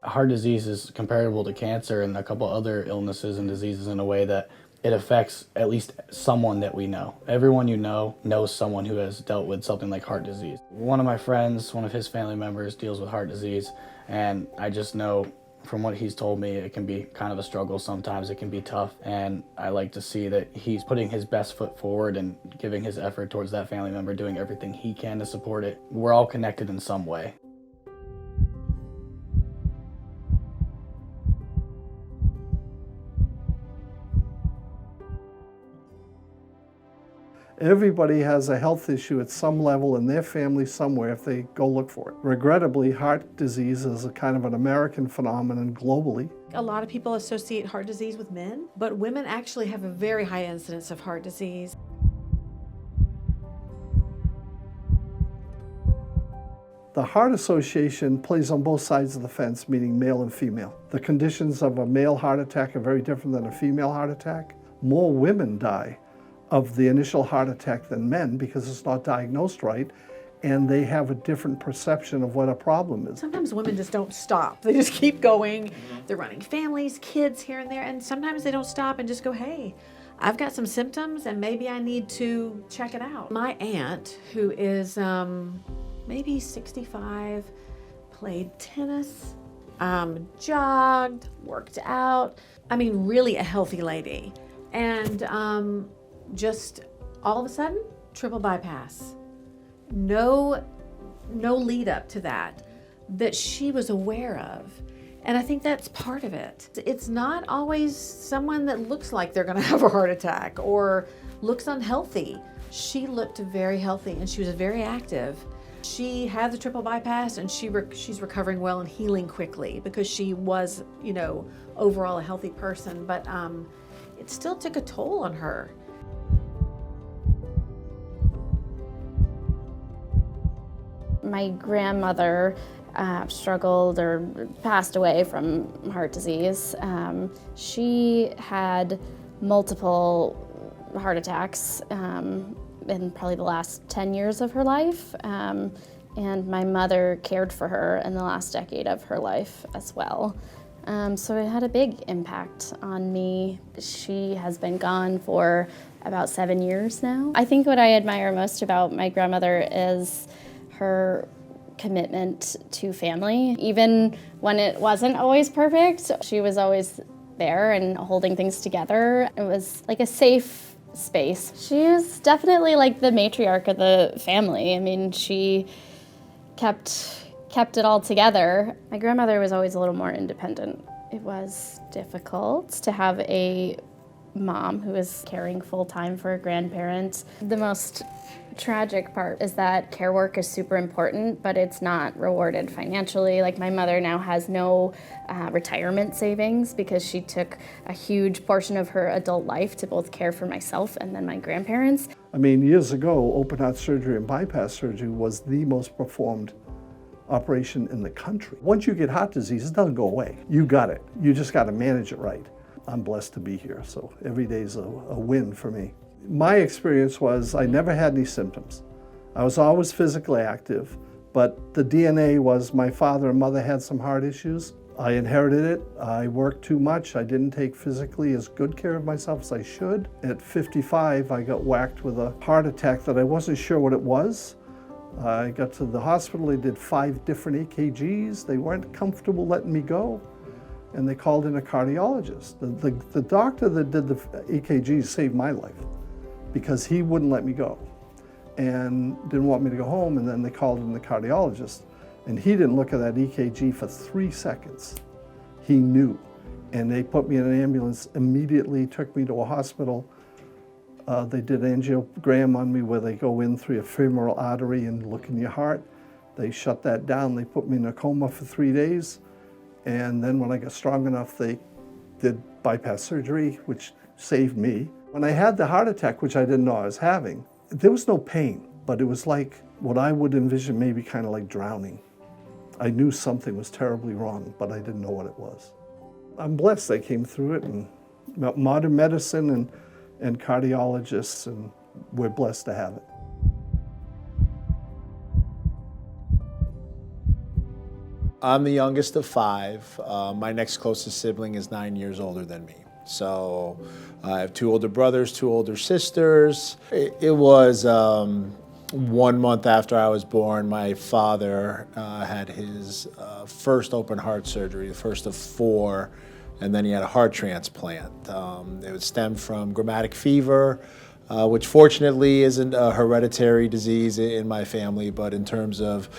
Heart disease is comparable to cancer and a couple other illnesses and diseases in a way that it affects at least someone that we know. Everyone you know knows someone who has dealt with something like heart disease. One of my friends, one of his family members deals with heart disease, and I just know from what he's told me, it can be kind of a struggle sometimes. It can be tough, and I like to see that he's putting his best foot forward and giving his effort towards that family member, doing everything he can to support it. We're all connected in some way. Everybody has a health issue at some level in their family somewhere if they go look for it. Regrettably, heart disease is a kind of an American phenomenon globally. A lot of people associate heart disease with men, but women actually have a very high incidence of heart disease. The Heart Association plays on both sides of the fence, meaning male and female. The conditions of a male heart attack are very different than a female heart attack. More women die of the initial heart attack than men because it's not diagnosed right, and they have a different perception of what a problem is. Sometimes women just don't stop. They just keep going. They're running families, kids here and there, and sometimes they don't stop and just go, hey, I've got some symptoms and maybe I need to check it out. My aunt, who is maybe 65, played tennis, jogged, worked out. I mean, really a healthy lady. And just all of a sudden, triple bypass. No lead up to that she was aware of. And I think that's part of it. It's not always someone that looks like they're gonna have a heart attack or looks unhealthy. She looked very healthy and she was very active. She had the triple bypass and she's recovering well and healing quickly because she was, overall a healthy person, but it still took a toll on her. My grandmother struggled or passed away from heart disease. She had multiple heart attacks in probably the last 10 years of her life. And my mother cared for her in the last decade of her life as well. So it had a big impact on me. She has been gone for about 7 years now. I think what I admire most about my grandmother is her commitment to family. Even when it wasn't always perfect, she was always there and holding things together. It was like a safe space. She is definitely like the matriarch of the family. I mean, she kept it all together. My grandmother was always a little more independent. It was difficult to have a mom who was caring full-time for a grandparent. The most tragic part is that care work is super important, but it's not rewarded financially. Like my mother now has no retirement savings because she took a huge portion of her adult life to both care for myself and then my grandparents. I mean, years ago, open heart surgery and bypass surgery was the most performed operation in the country. Once you get heart disease, it doesn't go away. You got it. You just got to manage it right. I'm blessed to be here, so every day's a win for me. My experience was I never had any symptoms. I was always physically active, but the DNA was my father and mother had some heart issues. I inherited it. I worked too much. I didn't take physically as good care of myself as I should. At 55, I got whacked with a heart attack that I wasn't sure what it was. I got to the hospital. They did 5 different EKGs. They weren't comfortable letting me go. And they called in a cardiologist. The doctor that did the EKGs saved my life because he wouldn't let me go and didn't want me to go home, and then they called in the cardiologist, and he didn't look at that EKG for 3 seconds. He knew, and they put me in an ambulance immediately, took me to a hospital. They did an angiogram on me where they go in through your femoral artery and look in your heart. They shut that down. They put me in a coma for 3 days. And then when I got strong enough, they did bypass surgery, which saved me. When I had the heart attack, which I didn't know I was having, there was no pain, but it was like what I would envision maybe kind of like drowning. I knew something was terribly wrong, but I didn't know what it was. I'm blessed I came through it, and modern medicine and cardiologists, and we're blessed to have it. I'm the youngest of 5. My next closest sibling is 9 years older than me. So I have 2 older brothers, 2 older sisters. It was 1 month after I was born, my father had his first open heart surgery, the first of 4, and then he had a heart transplant. It would stem from rheumatic fever, which fortunately isn't a hereditary disease in my family, but in terms of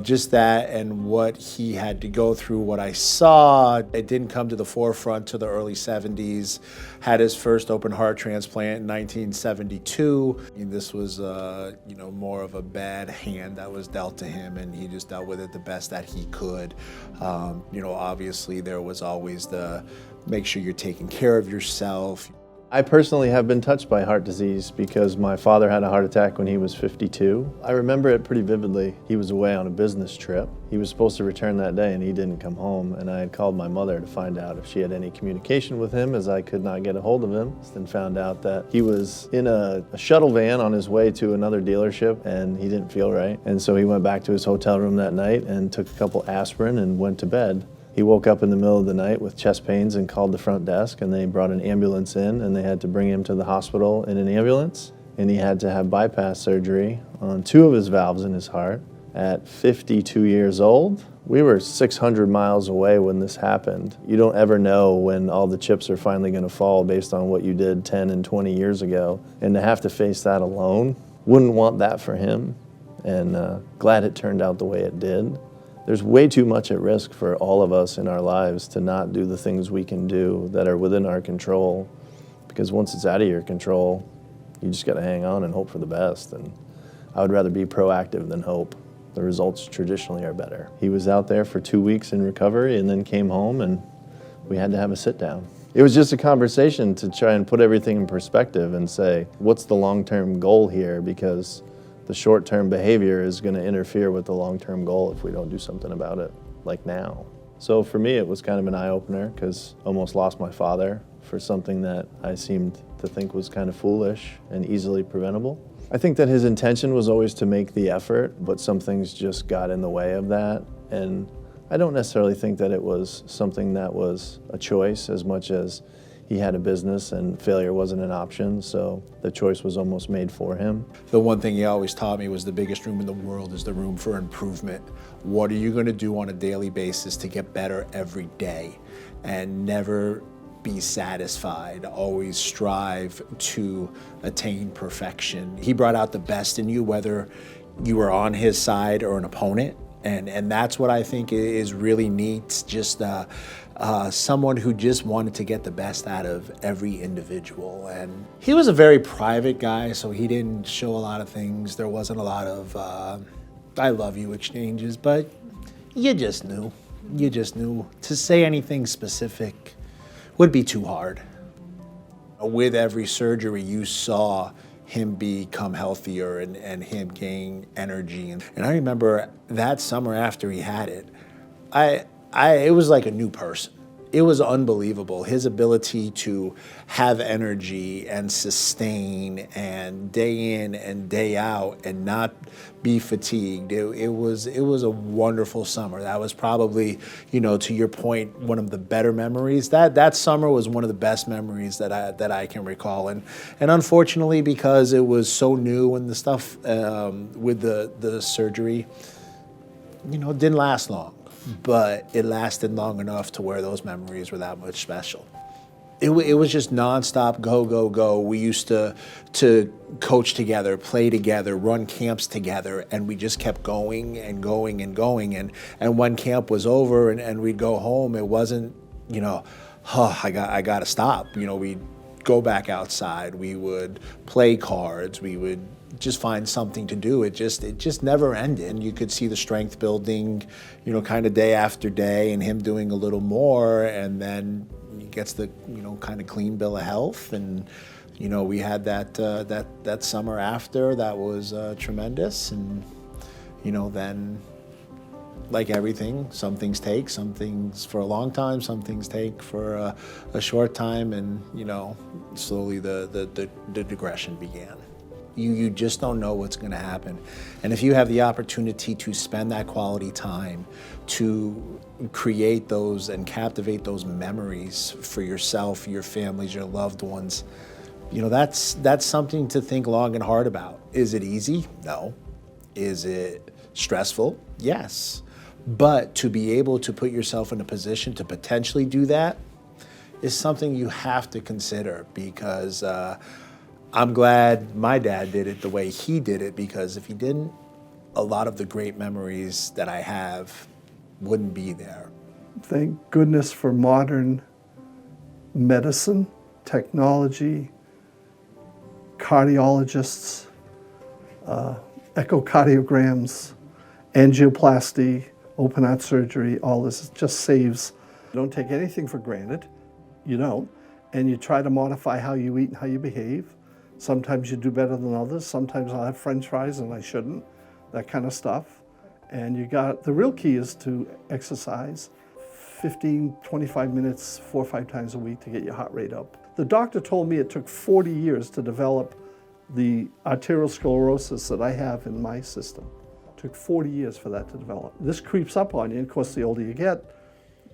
just that and what he had to go through, what I saw, it didn't come to the forefront till the early 70s. Had his first open heart transplant in 1972. This was, more of a bad hand that was dealt to him, and he just dealt with it the best that he could. Obviously there was always the make sure you're taking care of yourself. I personally have been touched by heart disease because my father had a heart attack when he was 52. I remember it pretty vividly. He was away on a business trip. He was supposed to return that day and he didn't come home, and I had called my mother to find out if she had any communication with him, as I could not get a hold of him. Then found out that he was in a shuttle van on his way to another dealership and he didn't feel right. And so he went back to his hotel room that night and took a couple aspirin and went to bed. He woke up in the middle of the night with chest pains and called the front desk, and they brought an ambulance in, and they had to bring him to the hospital in an ambulance, and he had to have bypass surgery on 2 of his valves in his heart at 52 years old. We were 600 miles away when this happened. You don't ever know when all the chips are finally going to fall based on what you did 10 and 20 years ago, and to have to face that alone, wouldn't want that for him, and glad it turned out the way it did. There's way too much at risk for all of us in our lives to not do the things we can do that are within our control, because once it's out of your control, you just got to hang on and hope for the best. And I would rather be proactive than hope. The results traditionally are better. He was out there for 2 weeks in recovery and then came home, and we had to have a sit down. It was just a conversation to try and put everything in perspective and say, what's the long-term goal here? Because the short-term behavior is going to interfere with the long-term goal if we don't do something about it, like now. So for me, it was kind of an eye-opener, because I almost lost my father for something that I seemed to think was kind of foolish and easily preventable. I think that his intention was always to make the effort, but some things just got in the way of that. And I don't necessarily think that it was something that was a choice as much as he had a business and failure wasn't an option, so the choice was almost made for him. The one thing he always taught me was the biggest room in the world is the room for improvement. What are you going to do on a daily basis to get better every day, and never be satisfied, always strive to attain perfection. He brought out the best in you, whether you were on his side or an opponent. And that's what I think is really neat, just someone who just wanted to get the best out of every individual. And he was a very private guy, so he didn't show a lot of things. There wasn't a lot of I love you exchanges, but you just knew. You just knew. To say anything specific would be too hard. With every surgery, you saw him become healthier and him gain energy. And I remember that summer after he had it, it was like a new person. It was unbelievable. His ability to have energy and sustain and day in and day out and not be fatigued. It was a wonderful summer. That was probably, to your point, one of the better memories. That summer was one of the best memories that I can recall. And unfortunately, because it was so new and the stuff with the surgery, it didn't last long. But it lasted long enough to where those memories were that much special. It was just nonstop go, go, go. We used to coach together, play together, run camps together, and we just kept going and going and going. And when camp was over and we'd go home, it wasn't, I got to stop. We'd go back outside. We would play cards. We would just find something to do. It just never ended. And you could see the strength building, kind of day after day, and him doing a little more, and then he gets the, kind of clean bill of health. And, we had that summer after that was tremendous. And, then like everything, some things take, some things for a long time, some things take for a short time, and, slowly the digression began. You just don't know what's going to happen. And if you have the opportunity to spend that quality time to create those and captivate those memories for yourself, your families, your loved ones, you know, that's something to think long and hard about. Is it easy? No. Is it stressful? Yes. But to be able to put yourself in a position to potentially do that is something you have to consider, because I'm glad my dad did it the way he did it, because if he didn't, a lot of the great memories that I have wouldn't be there. Thank goodness for modern medicine, technology, cardiologists, echocardiograms, angioplasty, open heart surgery. All this just saves. You don't take anything for granted. You don't. And you try to modify how you eat and how you behave. Sometimes you do better than others. Sometimes I'll have French fries and I shouldn't. That kind of stuff. And the real key is to exercise 15, 25 minutes, 4 or 5 times a week to get your heart rate up. The doctor told me it took 40 years to develop the arteriosclerosis that I have in my system. It took 40 years for that to develop. This creeps up on you. And of course, the older you get,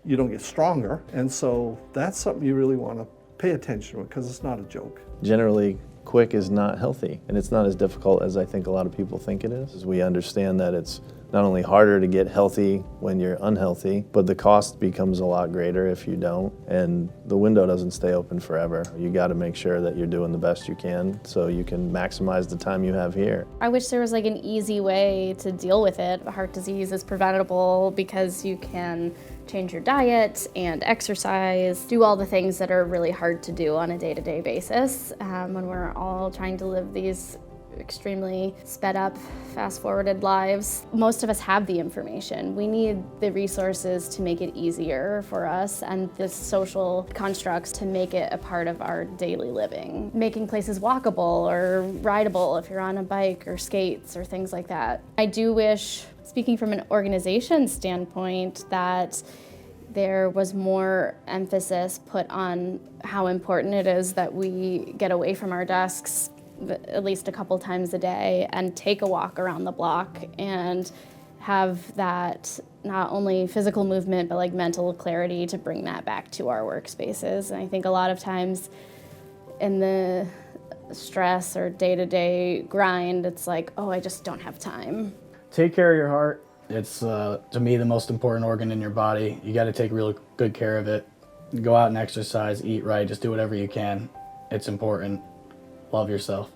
you don't get stronger. And so that's something you really want to pay attention to, because it's not a joke. Generally, quick is not healthy, and it's not as difficult as I think a lot of people think it is. We understand that it's not only harder to get healthy when you're unhealthy, but the cost becomes a lot greater if you don't, and the window doesn't stay open forever. You got to make sure that you're doing the best you can so you can maximize the time you have here. I wish there was like an easy way to deal with it. Heart disease is preventable because you can change your diet and exercise, do all the things that are really hard to do on a day-to-day basis when we're all trying to live these extremely sped up, fast-forwarded lives. Most of us have the information. We need the resources to make it easier for us and the social constructs to make it a part of our daily living. Making places walkable or rideable if you're on a bike or skates or things like that. I do wish, speaking from an organization standpoint, that there was more emphasis put on how important it is that we get away from our desks at least a couple times a day and take a walk around the block and have that not only physical movement but like mental clarity to bring that back to our workspaces. And I think a lot of times in the stress or day-to-day grind, it's like, oh, I just don't have time. Take care of your heart. It's, to me, the most important organ in your body. You got to take real good care of it. Go out and exercise, eat right, just do whatever you can. It's important. Love yourself.